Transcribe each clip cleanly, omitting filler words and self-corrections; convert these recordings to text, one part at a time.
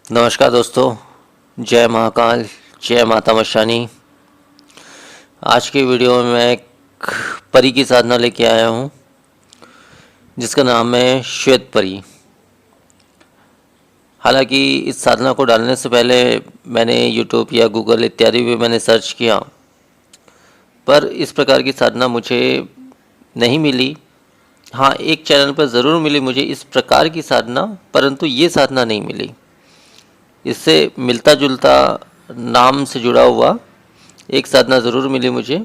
नमस्कार दोस्तों। जय महाकाल, जय माता मशानी। आज की वीडियो में मैं एक परी की साधना लेके आया हूँ जिसका नाम है श्वेत परी। हालांकि इस साधना को डालने से पहले मैंने यूट्यूब या गूगल इत्यादि पे मैंने सर्च किया, पर इस प्रकार की साधना मुझे नहीं मिली। हाँ, एक चैनल पर ज़रूर मिली मुझे इस प्रकार की साधना, परंतु ये साधना नहीं मिली। इससे मिलता जुलता नाम से जुड़ा हुआ एक साधना ज़रूर मिली मुझे,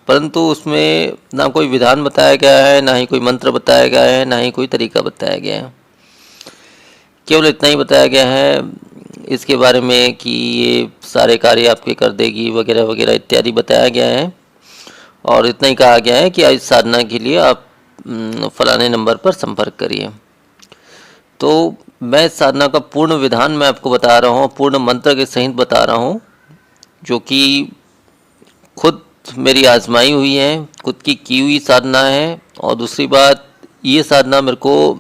परंतु उसमें ना कोई विधान बताया गया है, ना ही कोई मंत्र बताया गया है, ना ही कोई तरीका बताया गया है। केवल इतना ही बताया गया है इसके बारे में कि ये सारे कार्य आपके कर देगी वगैरह वगैरह इत्यादि बताया गया है, और इतना ही कहा गया है कि इस साधना के लिए आप फलाने नंबर पर संपर्क करिए। तो मैं इस साधना का पूर्ण विधान मैं आपको बता रहा हूँ, पूर्ण मंत्र के सहित बता रहा हूँ, जो कि खुद मेरी आजमाई हुई है, खुद की हुई साधना है। और दूसरी बात, ये साधना मेरे को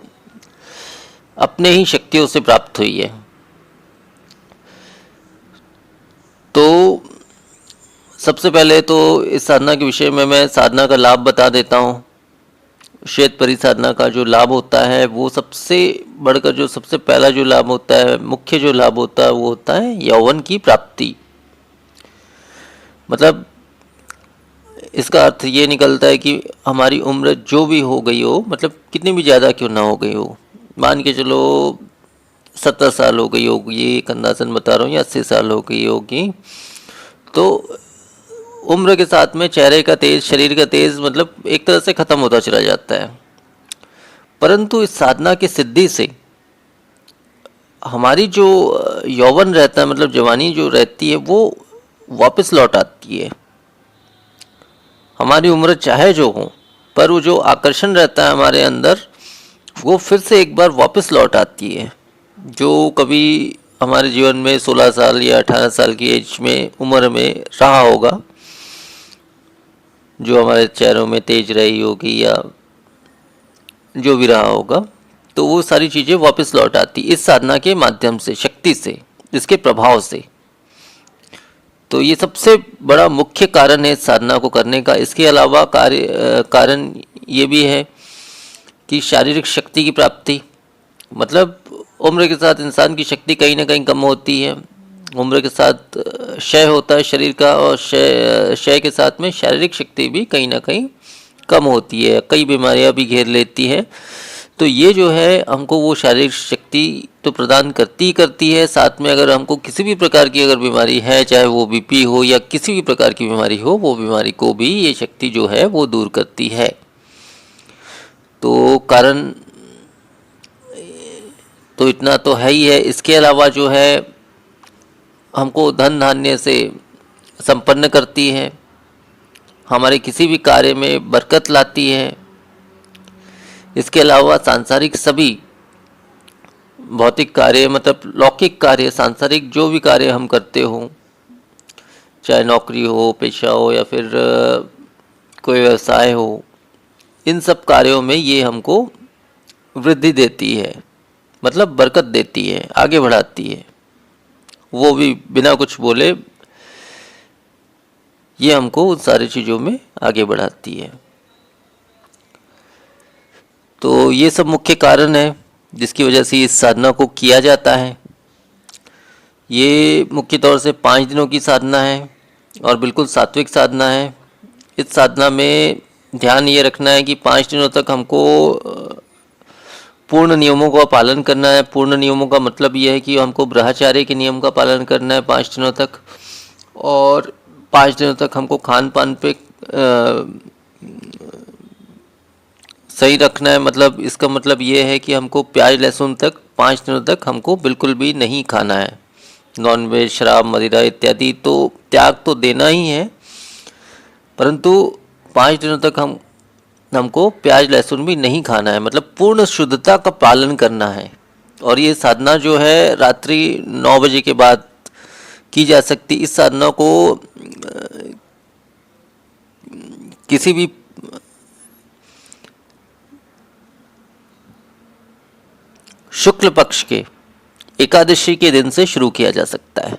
अपने ही शक्तियों से प्राप्त हुई है। तो सबसे पहले तो इस साधना के विषय में मैं साधना का लाभ बता देता हूँ। श्वेत परी साधना का जो लाभ होता है वो सबसे बढ़कर जो सबसे पहला जो लाभ होता है, मुख्य जो लाभ होता है, वो होता है यौवन की प्राप्ति। मतलब इसका अर्थ ये निकलता है कि हमारी उम्र जो भी हो गई हो, मतलब कितनी भी ज़्यादा क्यों ना हो गई हो, मान के चलो 70 साल हो गई होगी, एक अंदाजन बता रहा हूँ, या 80 साल हो गई होगी, तो उम्र के साथ में चेहरे का तेज, शरीर का तेज मतलब एक तरह से ख़त्म होता चला जाता है। परंतु इस साधना की सिद्धि से हमारी जो यौवन रहता है, मतलब जवानी जो रहती है, वो वापस लौट आती है। हमारी उम्र चाहे जो हो, पर वो जो आकर्षण रहता है हमारे अंदर, वो फिर से एक बार वापस लौट आती है। जो कभी हमारे जीवन में 16 साल या 18 साल की एज में उम्र में रहा होगा, जो हमारे चेहरों में तेज रही होगी या जो भी रहा होगा, तो वो सारी चीज़ें वापस लौट आती इस साधना के माध्यम से, शक्ति से, इसके प्रभाव से। तो ये सबसे बड़ा मुख्य कारण है इस साधना को करने का। इसके अलावा कारण ये भी है कि शारीरिक शक्ति की प्राप्ति। मतलब उम्र के साथ इंसान की शक्ति कहीं ना कहीं कम होती है। उम्र के साथ क्षय होता है शरीर का, और क्षय के साथ में शारीरिक शक्ति भी कहीं ना कहीं कम होती है, कई बीमारियां भी घेर लेती है। तो ये जो है हमको वो शारीरिक शक्ति तो प्रदान करती ही करती है, साथ में अगर हमको किसी भी प्रकार की अगर बीमारी है, चाहे वो बीपी हो या किसी भी प्रकार की बीमारी हो, वो बीमारी को भी ये शक्ति जो है वो दूर करती है। तो कारण तो इतना तो है ही है। इसके अलावा जो है हमको धन धान्य से संपन्न करती है, हमारे किसी भी कार्य में बरकत लाती है। इसके अलावा सांसारिक सभी भौतिक कार्य, मतलब लौकिक कार्य, सांसारिक जो भी कार्य हम करते हो, चाहे नौकरी हो, पेशा हो, या फिर कोई व्यवसाय हो, इन सब कार्यों में ये हमको वृद्धि देती है, मतलब बरकत देती है, आगे बढ़ाती है। वो भी बिना कुछ बोले ये हमको उन सारी चीज़ों में आगे बढ़ाती है। तो ये सब मुख्य कारण है जिसकी वजह से इस साधना को किया जाता है। ये मुख्य तौर से 5 दिनों की साधना है और बिल्कुल सात्विक साधना है। इस साधना में ध्यान ये रखना है कि 5 दिनों तक हमको पूर्ण नियमों का पालन करना है। पूर्ण नियमों का मतलब ये है कि हमको ब्रह्मचार्य के नियम का पालन करना है 5 दिनों तक, और 5 दिनों तक हमको खान पान पे सही रखना है। मतलब इसका मतलब ये है कि हमको प्याज लहसुन तक 5 दिनों तक हमको बिल्कुल भी नहीं खाना है। नॉन वेज, शराब, मदिरा इत्यादि तो त्याग तो देना ही है, परंतु 5 दिनों तक हमको प्याज लहसुन भी नहीं खाना है, मतलब पूर्ण शुद्धता का पालन करना है। और ये साधना जो है रात्रि 9 बजे के बाद की जा सकती। इस साधना को किसी भी शुक्ल पक्ष के एकादशी के दिन से शुरू किया जा सकता है।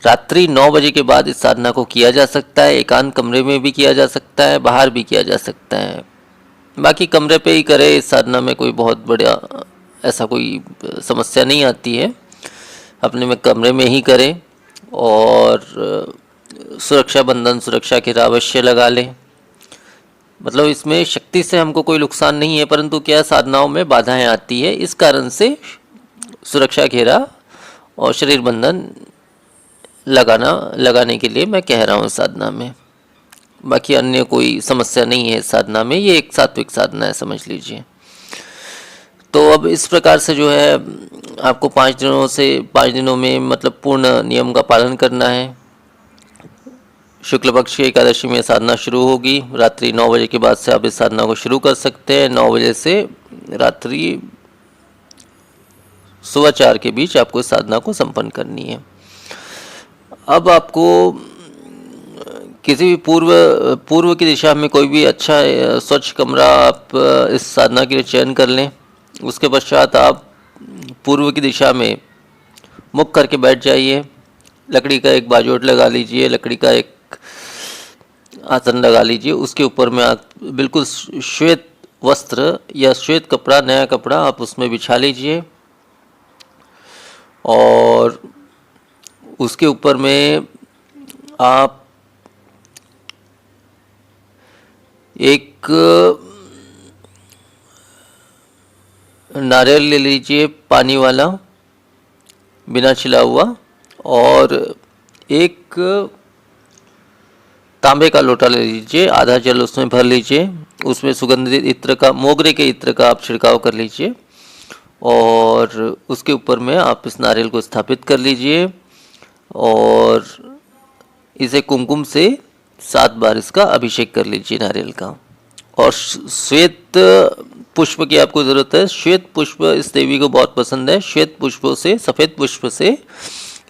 रात्रि 9 बजे के बाद इस साधना को किया जा सकता है। एकांत कमरे में भी किया जा सकता है, बाहर भी किया जा सकता है। बाकी कमरे पे ही करे, इस साधना में कोई बहुत बड़ा ऐसा कोई समस्या नहीं आती है। अपने में कमरे में ही करें और सुरक्षा बंधन, सुरक्षा घेरा अवश्य लगा लें। मतलब इसमें शक्ति से हमको कोई नुकसान नहीं है, परंतु क्या साधनाओं में बाधाएं आती है, इस कारण से सुरक्षा घेरा और शरीर बंधन लगाने के लिए मैं कह रहा हूँ साधना में। बाकी अन्य कोई समस्या नहीं है इस साधना में, ये एक सात्विक साधना है, समझ लीजिए। तो अब इस प्रकार से जो है आपको 5 दिनों में मतलब पूर्ण नियम का पालन करना है। शुक्ल पक्ष की एकादशी में साधना शुरू होगी। रात्रि 9 बजे के बाद से आप इस साधना को शुरू कर सकते हैं। 9 बजे से रात्रि सुबह 4 के बीच आपको इस साधना को संपन्न करनी है। अब आपको किसी भी पूर्व की दिशा में कोई भी अच्छा स्वच्छ कमरा आप इस साधना के लिए चयन कर लें। उसके पश्चात आप पूर्व की दिशा में मुख करके बैठ जाइए। लकड़ी का एक बाजोट लगा लीजिए, लकड़ी का एक आसन लगा लीजिए। उसके ऊपर में आप बिल्कुल श्वेत वस्त्र या श्वेत कपड़ा, नया कपड़ा आप उसमें बिछा लीजिए और उसके ऊपर में आप एक नारियल ले लीजिए पानी वाला, बिना छिला हुआ, और एक तांबे का लोटा ले लीजिए। आधा जल उसमें भर लीजिए। उसमें सुगंधित इत्र का, मोगरे के इत्र का आप छिड़काव कर लीजिए और उसके ऊपर में आप इस नारियल को स्थापित कर लीजिए और इसे कुमकुम से 7 बार इसका अभिषेक कर लीजिए नारियल का। और श्वेत पुष्प की आपको ज़रूरत है। श्वेत पुष्प इस देवी को बहुत पसंद है। श्वेत पुष्पों से, सफ़ेद पुष्प से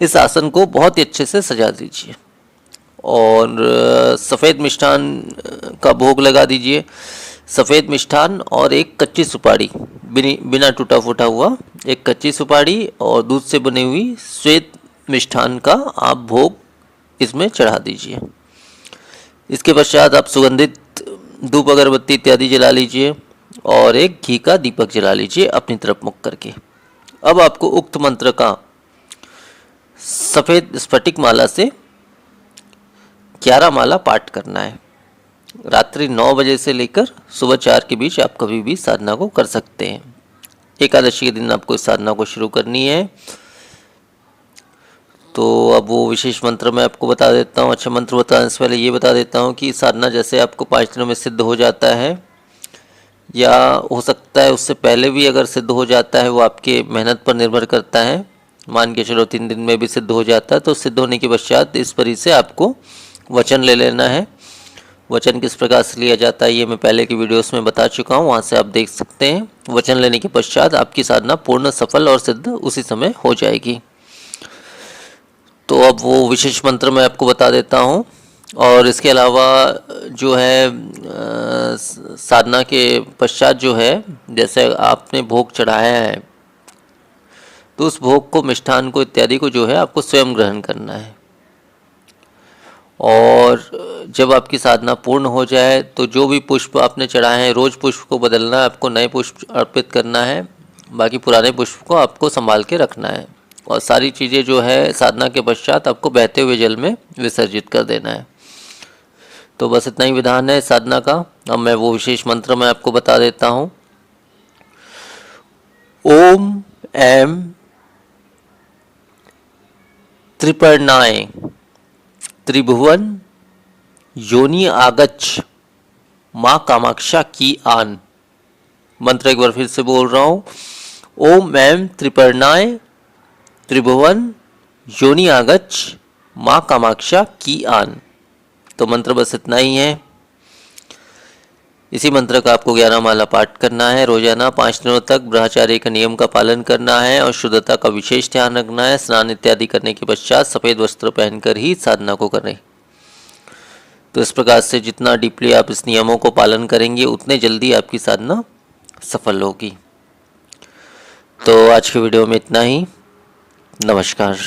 इस आसन को बहुत ही अच्छे से सजा दीजिए और सफ़ेद मिष्ठान का भोग लगा दीजिए। सफ़ेद मिष्ठान और एक कच्ची सुपारी, बिना टूटा फूटा हुआ एक कच्ची सुपारी और दूध से बनी हुई श्वेत मिष्ठान का आप भोग इसमें चढ़ा दीजिए। इसके पश्चात आप सुगंधित धूप अगरबत्ती इत्यादि जला लीजिए और एक घी का दीपक जला लीजिए अपनी तरफ मुख करके। अब आपको उक्त मंत्र का सफ़ेद स्फटिक माला से 11 माला पाठ करना है। रात्रि 9 बजे से लेकर सुबह 4 के बीच आप कभी भी साधना को कर सकते हैं। एकादशी के दिन आपको इस साधना को शुरू करनी है। तो अब वो विशेष मंत्र मैं आपको बता देता हूँ। अच्छा, मंत्र बताने से पहले ये बता देता हूँ कि साधना जैसे आपको 5 दिनों में सिद्ध हो जाता है या हो सकता है उससे पहले भी अगर सिद्ध हो जाता है, वो आपके मेहनत पर निर्भर करता है। मान के चलो 3 दिन में भी सिद्ध हो जाता है, तो सिद्ध होने के पश्चात इस परी से आपको वचन ले लेना है। वचन किस प्रकार से लिया जाता है ये मैं पहले की वीडियोस में बता चुका हूँ, वहाँ से आप देख सकते हैं। वचन लेने के पश्चात आपकी साधना पूर्ण सफल और सिद्ध उसी समय हो जाएगी। तो अब वो विशेष मंत्र मैं आपको बता देता हूँ। और इसके अलावा जो है साधना के पश्चात जो है, जैसे आपने भोग चढ़ाया है तो उस भोग को, मिष्ठान को इत्यादि को जो है आपको स्वयं ग्रहण करना है। और जब आपकी साधना पूर्ण हो जाए तो जो भी पुष्प आपने चढ़ाए हैं, रोज़ पुष्प को बदलना है, आपको नए पुष्प अर्पित करना है। बाकी पुराने पुष्प को आपको संभाल के रखना है और सारी चीज़ें जो है साधना के पश्चात आपको बहते हुए जल में विसर्जित कर देना है। तो बस इतना ही विधान है साधना का। अब मैं वो विशेष मंत्र मैं आपको बता देता हूँ। ओम ऐं त्रिपर्णाय त्रिभुवन योनि आगच्छ माँ कामाक्षा की आन। मंत्र एक बार फिर से बोल रहा हूँ। ओम ऐं त्रिपर्णाय त्रिभुवन योनि आगच्छ माँ कामाक्षा की आन। तो मंत्र बस इतना ही है। इसी मंत्र का आपको 11 माला पाठ करना है रोजाना 5 दिनों तक। ब्रह्मचार्य का नियम का पालन करना है और शुद्धता का विशेष ध्यान रखना है। स्नान इत्यादि करने के पश्चात सफ़ेद वस्त्र पहनकर ही साधना को करें। तो इस प्रकार से जितना डीपली आप इस नियमों को पालन करेंगे उतने जल्दी आपकी साधना सफल होगी। तो आज की वीडियो में इतना ही। नमस्कार।